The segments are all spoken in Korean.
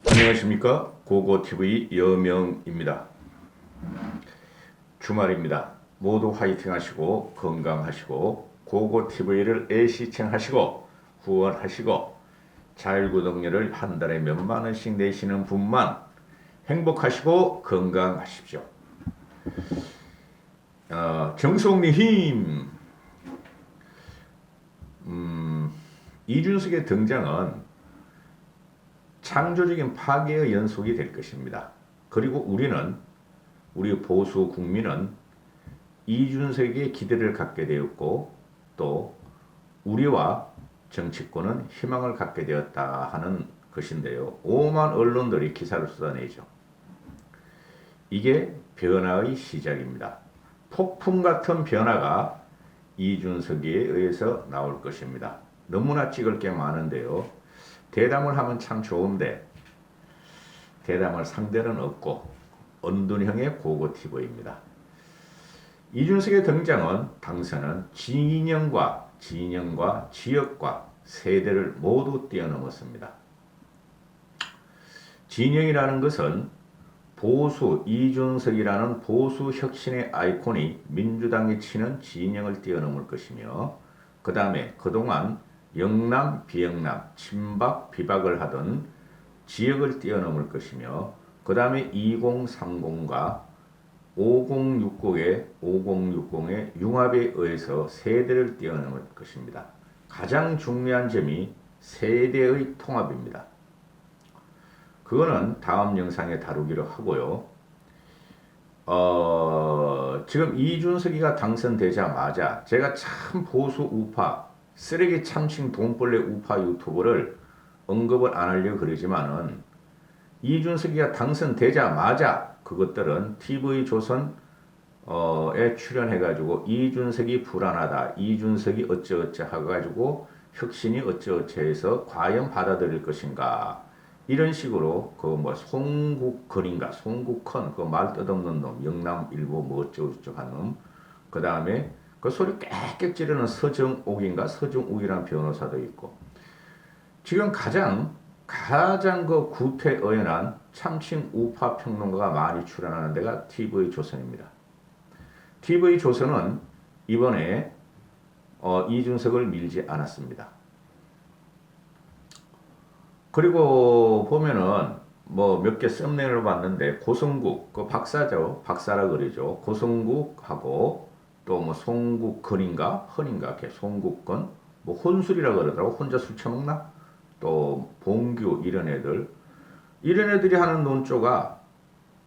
안녕하십니까, 고고TV 여명입니다. 주말입니다. 모두 화이팅 하시고 건강하시고 고고TV를 애시청하시고 후원하시고 자율구독료를 한 달에 몇만 원씩 내시는 분만 행복하시고 건강하십시오. 정성리 힘. 이준석의 등장은 창조적인 파괴의 연속이 될 것입니다. 그리고 우리 보수 국민은 이준석에게 기대를 갖게 되었고, 또 우리와 정치권은 희망을 갖게 되었다 하는 것인데요. 오만 언론들이 기사를 쏟아내죠. 이게 변화의 시작입니다. 폭풍 같은 변화가 이준석에 의해서 나올 것입니다. 너무나 찍을 게 많은데요. 대담을 하면 참 좋은데 대담할 상대는 없고 언둔형의 고고TV입니다. 이준석의 등장은 당선은 진영과 지역과 세대를 모두 뛰어넘었습니다. 진영이라는 것은 보수 이준석이라는 보수 혁신의 아이콘이 민주당이 치는 진영을 뛰어넘을 것이며, 그 다음에 그동안 영남 비영남 친박 비박을 하던 지역을 뛰어넘을 것이며, 그 다음에 2030과 5060의 융합에 의해서 세대를 뛰어넘을 것입니다. 가장 중요한 점이 세대의 통합입니다. 그거는 다음 영상에 다루기로 하고요. 지금 이준석이가 당선되자마자 제가 참 보수 우파, 쓰레기 참칭 돈벌레 우파 유튜브를 언급을 안 하려고 그러지만은, 이준석이가 당선되자마자 그것들은 TV조선에 출연해가지고 이준석이 불안하다, 이준석이 어쩌어쩌 해가지고 혁신이 어쩌어쩌 해서 과연 받아들일 것인가, 이런 식으로 그 뭐 송국건인가 송국헌 그 말 뜻없는 놈, 영남일보 뭐 어쩌고저쩌고 한 놈, 그 다음에 그 소리 꽥꽥 지르는 서정욱이라는 변호사도 있고, 지금 가장 그 구태의연한 참칭 우파 평론가가 많이 출연하는 데가 TV조선입니다. TV조선은 이번에 이준석을 밀지 않았습니다. 그리고 보면은 뭐 몇 개 썸네일을 봤는데, 고성국 그 박사죠, 박사라 그러죠. 고성국하고 또 뭐 송국건인가 헌인가, 송국건 뭐 혼술이라 그러더라고. 혼자 술 처먹나? 또 봉규 이런 애들이 하는 논조가,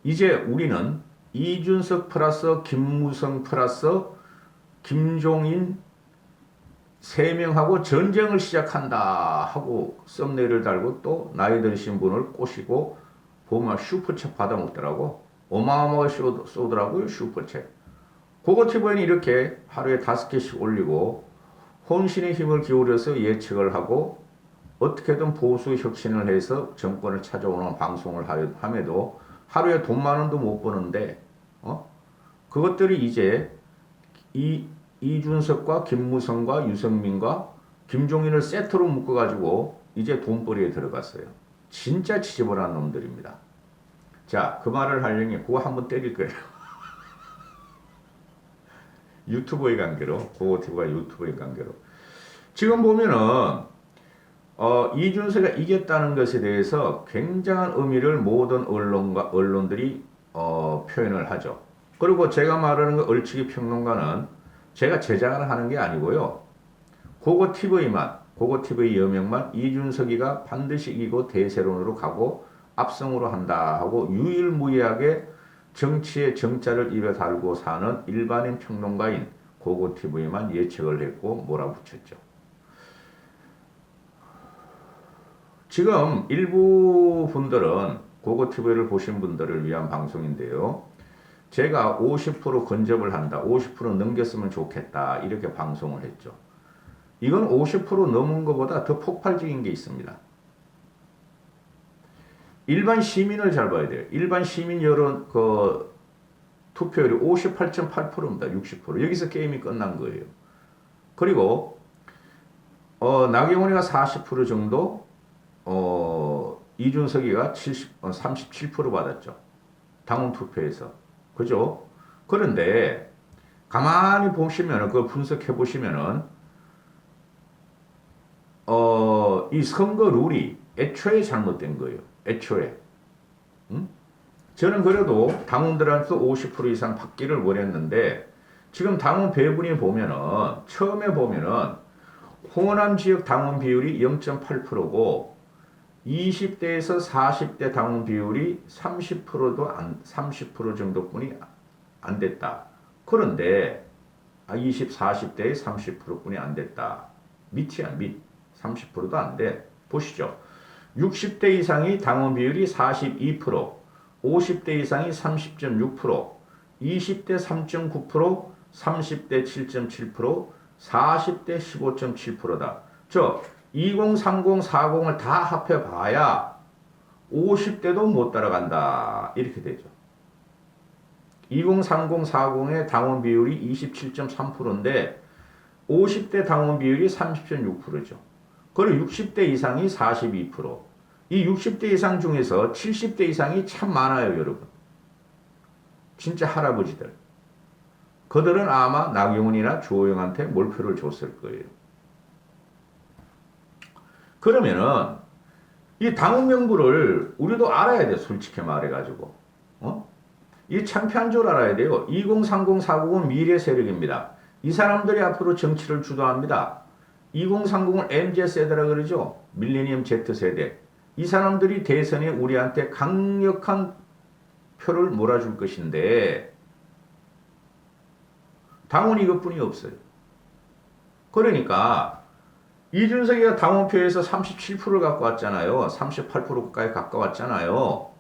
이제 우리는 이준석 플러스 김무성 플러스 김종인 3명하고 전쟁을 시작한다 하고 썸네일을 달고, 또 나이 드신 분을 꼬시고 보면 슈퍼챗 받아먹더라고. 어마어마하게 쏘더라고요, 슈퍼챗. 고고TV는 이렇게 하루에 5개씩 올리고 혼신의 힘을 기울여서 예측을 하고 어떻게든 보수 혁신을 해서 정권을 찾아오는 방송을 함에도 하루에 돈 10,000원도 못 버는데, 그것들이 이제 이준석과 김무성과 유승민과 김종인을 세트로 묶어가지고 이제 돈벌이에 들어갔어요. 진짜 지저분한 놈들입니다. 자, 그 말을 하려니 그거 한번 때릴 거예요. 유튜브의 관계로, 고고TV가 유튜브의 관계로. 지금 보면은 이준석이 이겼다는 것에 대해서 굉장한 의미를 모든 언론들이 표현을 하죠. 그리고 제가 말하는 거 얼치기 평론가는 제가 제작을 하는 게 아니고요. 고고TV 여명만 이준석이가 반드시 이기고 대세론으로 가고 압승으로 한다 하고 유일무이하게 정치의 정자를 입에 달고 사는 일반인 평론가인 고고TV만 예측을 했고 몰아붙였죠. 지금 일부 분들은 고고TV를 보신 분들을 위한 방송인데요. 제가 50% 근접을 한다, 50% 넘겼으면 좋겠다, 이렇게 방송을 했죠. 이건 50% 넘은 것보다 더 폭발적인 게 있습니다. 일반 시민을 잘 봐야 돼요. 일반 시민 여론 투표율이 58.8%입니다. 60%. 여기서 게임이 끝난 거예요. 그리고 나경원이가 40% 정도 이준석이가 37% 받았죠. 당원 투표에서. 그죠? 그런데 가만히 보시면은, 그거 분석해 보시면은, 이 선거 룰이 애초에 잘못된 거예요. 애초에. 응? 저는 그래도 당원들한테 50% 이상 받기를 원했는데, 지금 당원 배분이 보면은, 처음에 보면은, 호남 지역 당원 비율이 0.8%고, 20대에서 40대 당원 비율이 30% 정도뿐이 안 됐다. 그런데 20, 40대의 30%뿐이 안 됐다. 밑이야, 밑. 30%도 안 돼. 보시죠. 60대 이상이 당원 비율이 42%, 50대 이상이 30.6%, 20대 3.9%, 30대 7.7%, 40대 15.7%다. 2030, 40을 다 합해 봐야 50대도 못 따라간다. 이렇게 되죠. 2030, 40의 당원 비율이 27.3%인데 50대 당원 비율이 30.6%죠. 그리고 60대 이상이 42%. 이 60대 이상 중에서 70대 이상이 참 많아요, 여러분. 진짜 할아버지들. 그들은 아마 나경원이나 주호영한테 몰표를 줬을 거예요. 그러면은 이 당원 명부를 우리도 알아야 돼, 솔직히 말해가지고. 이 창피한 줄 알아야 돼요. 2030, 40은 미래 세력입니다. 이 사람들이 앞으로 정치를 주도합니다. 2030은 MZ세대라 그러죠. 밀레니엄 Z세대. 이 사람들이 대선에 우리한테 강력한 표를 몰아줄 것인데 당원 이것뿐이 없어요. 그러니까 이준석이가 당원표에서 37%를 갖고 왔잖아요. 38% 가까이 가까웠잖아요.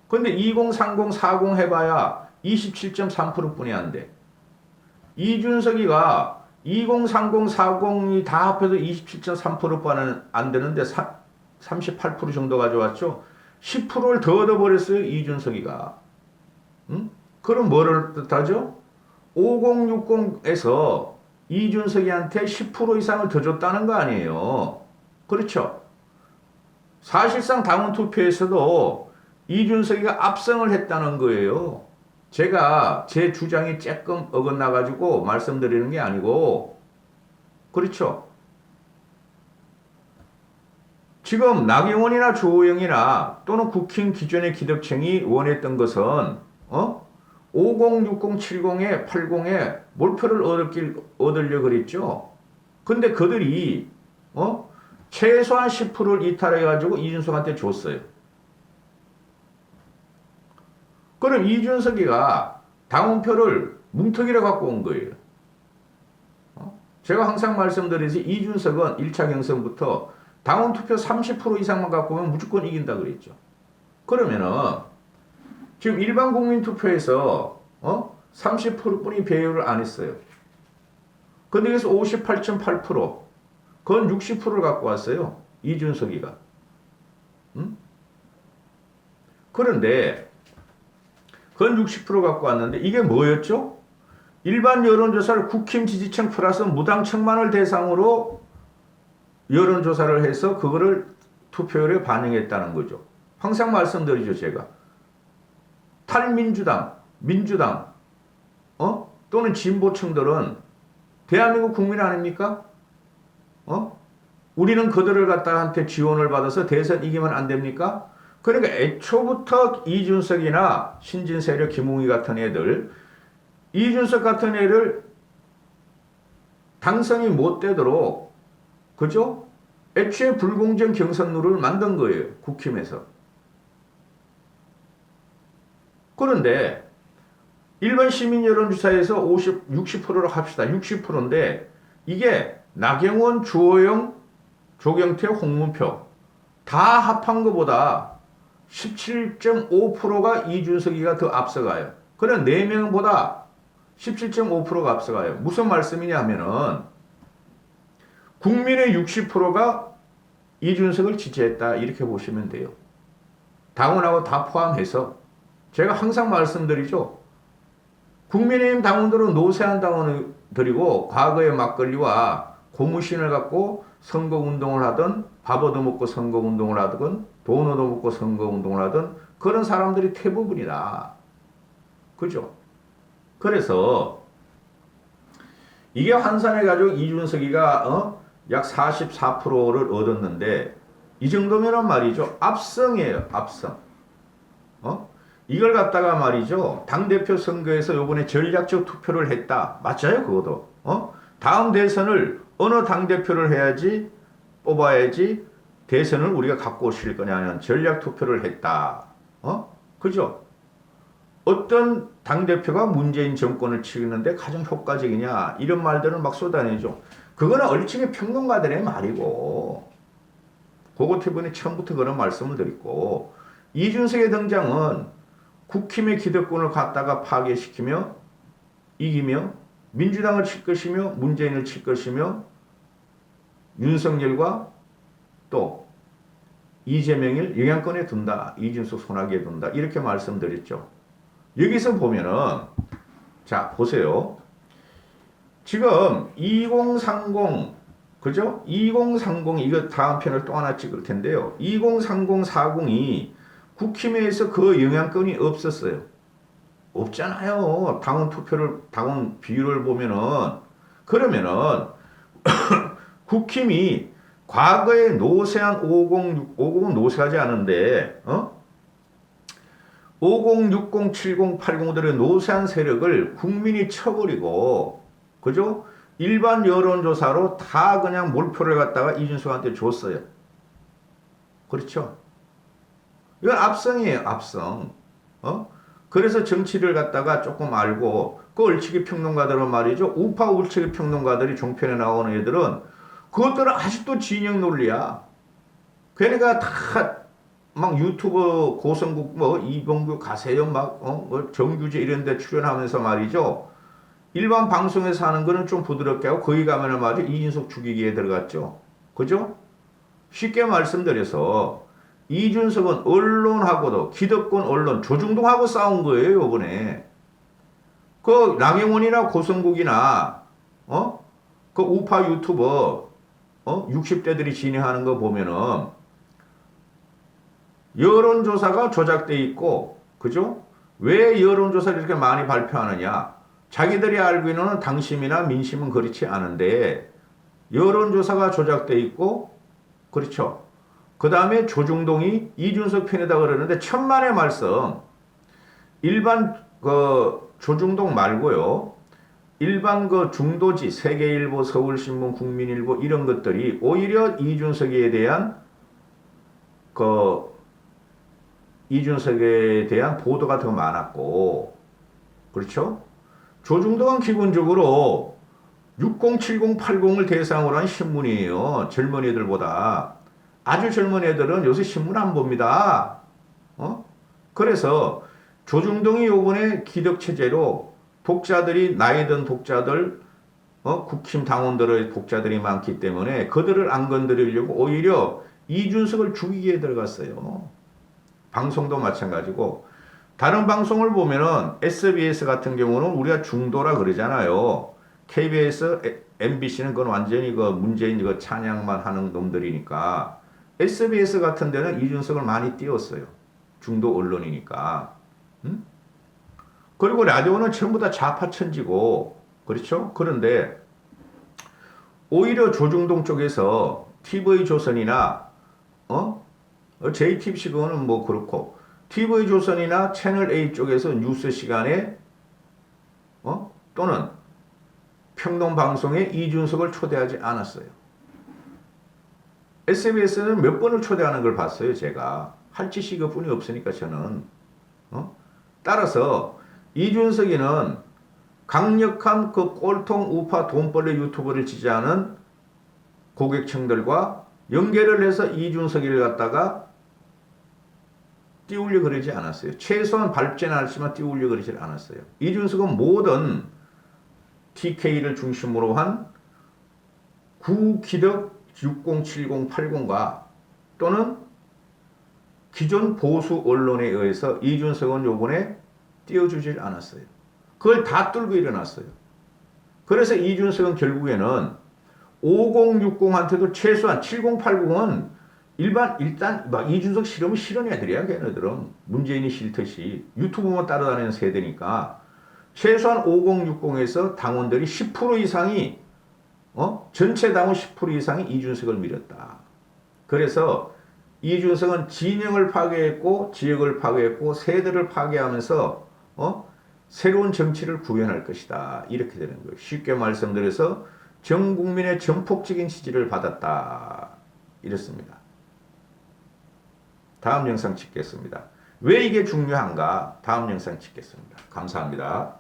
근데 2030, 40 해봐야 27.3%뿐이 안 돼. 이준석이가 2030, 40이 다 합해서 27.3%는 안 되는데 38% 정도 가져왔죠. 10%를 더 얻어버렸어요. 이준석이가. 응? 그럼 뭐를 뜻하죠? 5060에서 이준석이한테 10% 이상을 더 줬다는 거 아니에요. 그렇죠? 사실상 당원 투표에서도 이준석이가 압승을 했다는 거예요. 제가 제 주장이 조금 어긋나가지고 말씀드리는 게 아니고, 그렇죠? 지금 나경원이나 주호영이나 또는 국힘 기존의 기득층이 원했던 것은, 50, 60, 70에 80에 몰표를 얻으려 그랬죠. 근데 그들이, 최소한 10%를 이탈해가지고 이준석한테 줬어요. 그럼 이준석이가 당원표를 뭉텅이로 갖고 온 거예요. 제가 항상 말씀드리지 이준석은 1차 경선부터 당원 투표 30% 이상만 갖고 오면 무조건 이긴다 그랬죠. 그러면은 지금 일반 국민 투표에서 30%뿐이 배열을 안 했어요. 근데 여기서 58.8%, 그건 60%를 갖고 왔어요. 이준석이가. 그런데 그건 60% 갖고 왔는데 이게 뭐였죠? 일반 여론조사를 국힘 지지층 플러스 무당층만을 대상으로 여론조사를 해서 그거를 투표율에 반영했다는 거죠. 항상 말씀드리죠, 제가. 탈민주당, 민주당, 또는 진보층들은 대한민국 국민 아닙니까? 우리는 그들을 갖다한테 지원을 받아서 대선 이기면 안 됩니까? 그러니까 애초부터 이준석이나 신진세력 김웅희 같은 애들, 이준석 같은 애를 당선이 못 되도록, 그죠? 애초에 불공정 경선 룰을 만든 거예요. 국힘에서. 그런데 일반 시민 여론조사에서 60%로 합시다. 60%인데 이게 나경원, 주호영, 조경태, 홍문표 다 합한 것보다 17.5%가 이준석이가 더 앞서가요. 그런 4명보다 17.5%가 앞서가요. 무슨 말씀이냐 하면은 국민의 60%가 이준석을 지지했다. 이렇게 보시면 돼요. 당원하고 다 포함해서. 제가 항상 말씀드리죠. 국민의힘 당원들은 노세한 당원들이고 과거의 막걸리와 고무신을 갖고 선거운동을 하던 밥 얻어먹고 선거운동을 하던 돈 얻어먹고 선거운동을 하던 그런 사람들이 대부분이다. 그죠? 그래서 이게 환산해가지고 이준석이가 약 44%를 얻었는데 이 정도면은 말이죠. 압승이에요. 압승. 이걸 갖다가 말이죠. 당대표 선거에서 요번에 전략적 투표를 했다. 맞아요, 그것도. 다음 대선을 어느 당대표를 해야지, 뽑아야지 대선을 우리가 갖고 오실 거냐는 전략 투표를 했다. 그죠? 어떤 당대표가 문재인 정권을 치는데 가장 효과적이냐, 이런 말들을 막 쏟아내죠. 그거는 얼치기 평론가들의 말이고, 그것 때문에 처음부터 그런 말씀을 드렸고, 이준석의 등장은 국힘의 기득권을 갖다가 파괴시키며 이기며 민주당을 칠 것이며 문재인을 칠 것이며 윤석열과 또 이재명을 영향권에 둔다. 이준석 손아귀에 둔다. 이렇게 말씀드렸죠. 여기서 보면은 자 보세요. 지금 2030 그죠? 2030 이거 다음 편을 또 하나 찍을 텐데요. 2030 40이 국힘에서 그 영향권이 없었어요. 없잖아요. 당원 비율을 보면은 그러면은 국힘이 과거에 노세한 50은 노세하지 않은데 50, 60, 70, 80들의 노세한 세력을 국민이 쳐버리고 그죠? 일반 여론조사로 다 그냥 몰표를 갖다가 이준석한테 줬어요. 그렇죠? 이건 압승이에요. 압승. 그래서 정치를 갖다가 조금 알고 그 얼치기 평론가들은 말이죠. 우파 얼치기 평론가들이 종편에 나오는 애들은 그것들은 아직도 진영 논리야. 걔네가 다 막 유튜브 고성국 뭐 이봉규 가세연 막 뭐 정규제 이런 데 출연하면서 말이죠. 일반 방송에서 하는 거는 좀 부드럽게 하고 거기 가면은 말이죠. 이준석 죽이기에 들어갔죠. 그죠? 쉽게 말씀드려서 이준석은 언론하고도 기득권 언론 조중동하고 싸운 거예요. 이번에. 그 나경원이나 고성국이나 그 우파 유튜버 60대들이 진행하는 거 보면은 여론조사가 조작돼 있고 그죠? 왜 여론조사를 이렇게 많이 발표하느냐? 자기들이 알고 있는 당심이나 민심은 그렇지 않은데 여론조사가 조작돼 있고 그렇죠? 그 다음에 조중동이 이준석 편이다 그러는데 천만의 말씀 일반 그 조중동 말고요. 일반 그 중도지 세계일보, 서울신문, 국민일보 이런 것들이 오히려 이준석에 대한 보도가 더 많았고 그렇죠? 조중동은 기본적으로 60, 70, 80을 대상으로 한 신문이에요. 젊은이들보다. 아주 젊은 애들은 요새 신문 안 봅니다. 그래서 조중동이 요번에 기득체제로 독자들이 나이 든 독자들 국힘 당원들의 독자들이 많기 때문에 그들을 안 건드리려고 오히려 이준석을 죽이기에 들어갔어요. 방송도 마찬가지고 다른 방송을 보면은 SBS 같은 경우는 우리가 중도라 그러잖아요. KBS, MBC는 그건 완전히 그 문재인 이거 찬양만 하는 놈들이니까 SBS 같은 데는 이준석을 많이 띄웠어요. 중도 언론이니까. 그리고 라디오는 전부 다 좌파 천지고 그렇죠? 그런데 오히려 조중동 쪽에서 TV조선이나 JTBC 그거는 뭐 그렇고 TV조선이나 채널A 쪽에서 뉴스 시간에 또는 평론방송에 이준석을 초대하지 않았어요. SBS는 몇 번을 초대하는 걸 봤어요. 제가. 할 짓이 그뿐이 없으니까 저는. 따라서 이준석이는 강력한 그 꼴통 우파 돈벌레 유튜버를 지지하는 고객층들과 연계를 해서 이준석이를 갖다가 띄우려 그러지 않았어요. 최소한 밟지는 않았지만 띄우려 그러지 않았어요. 이준석은 모든 TK를 중심으로 한 구기득 60, 70, 80과 또는 기존 보수 언론에 의해서 이준석은 요번에 띄워주질 않았어요. 그걸 다 뚫고 일어났어요. 그래서 이준석은 결국에는 50, 60한테도 최소한 70, 80은 일단 막 이준석 싫으면 싫은 애들이야. 걔네들은 문재인이 싫듯이 유튜브만 따라다니는 세대니까 최소한 5060에서 당원들이 10% 이상이 전체 당원 10% 이상이 이준석을 밀었다. 그래서 이준석은 진영을 파괴했고 지역을 파괴했고 세대를 파괴하면서 새로운 정치를 구현할 것이다. 이렇게 되는 거예요. 쉽게 말씀드려서 전 국민의 전폭적인 지지를 받았다. 이렇습니다. 다음 영상 찍겠습니다. 왜 이게 중요한가? 다음 영상 찍겠습니다. 감사합니다.